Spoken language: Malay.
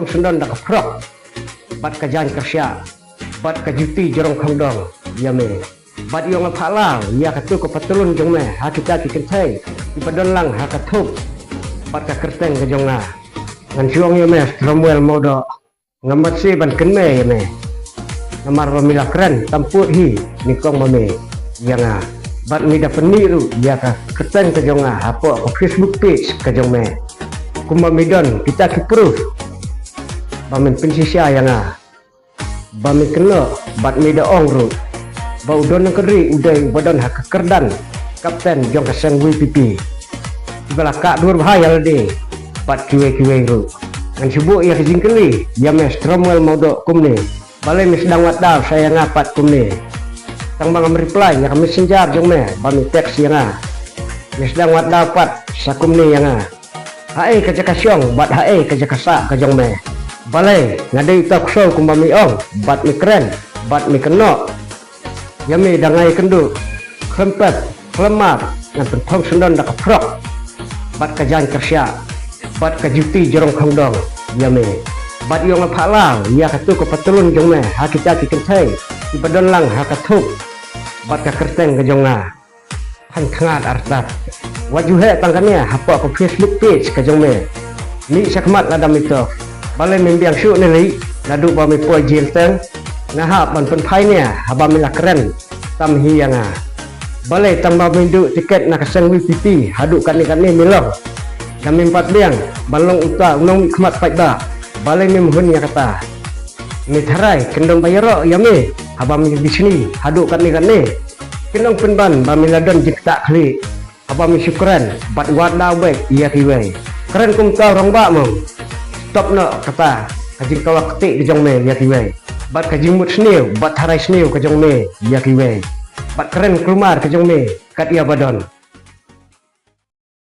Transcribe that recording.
Sundon dak prok bat kajan kersya bat kajuti jorong kongdong ya me bat yong phalang ya katu ko patulun jong me hakita ki kentai ipadon lang hakatup bat ka kerteng ke jong na ngan chuang ya me Samuel modo ngamat si ban ken me ya me namar pamila keren tamput hi nikong mame yang bat mi da peniru ya ka kerteng ke jong na hapo ko Facebook page ke jong me kumamidon kita ki proof bamin pensisya yang bami kena bat mi da ong ru bau don keri udai badan hak kerdan kapten jong kaseng WPP bala ka dur bahaya de bat kiwe ru ngan subuh ya jingkeli ya mes Samuel modo kumne balai mis sedang wadal saya ngapat kumne tang bang reply nya messenger jong me bami teks yang mis sedang wadal pat sakumne yang hae kerja kasyong bat hae kerja kasa kajong me balai ngadai tak show kumbami ong bat mi keren bat mi keno yami dangai kendu klempet klemat ngan pentong sundon dak prok bat kajan kersya bat kajuti jorong kongdong yami bat yong phalang ya katu ko patulun jong me hakita ki kentai ipadon lang hakatup bat ka kerteng ke jong na han khangat artat wajuhe tangkanya hapa ko Facebook page ke jong me ni sakmat ladam itu balai membiang syuk nili nadu bami poi jil teng ngahap ban pen pai nia habami la keren tam hi yang balai tam bami du tiket nak kaseng WPP hadu kan ni milong kami empat biang balong uta unong ikmat paida balai memhun ya kata ni tharai kendong bayaro yami habami di sini hadu kan ni kendong penban bami ladon jikta kli habami syukran bat wada baik iya kiwai keren kum tau rong ba mong stop no kata kajing kawa ketik ke jong me ya kiwai bat kajing mut snew bat harai snew ke jong me ya kiwai bat keren kelumar ke jong me kat ia badon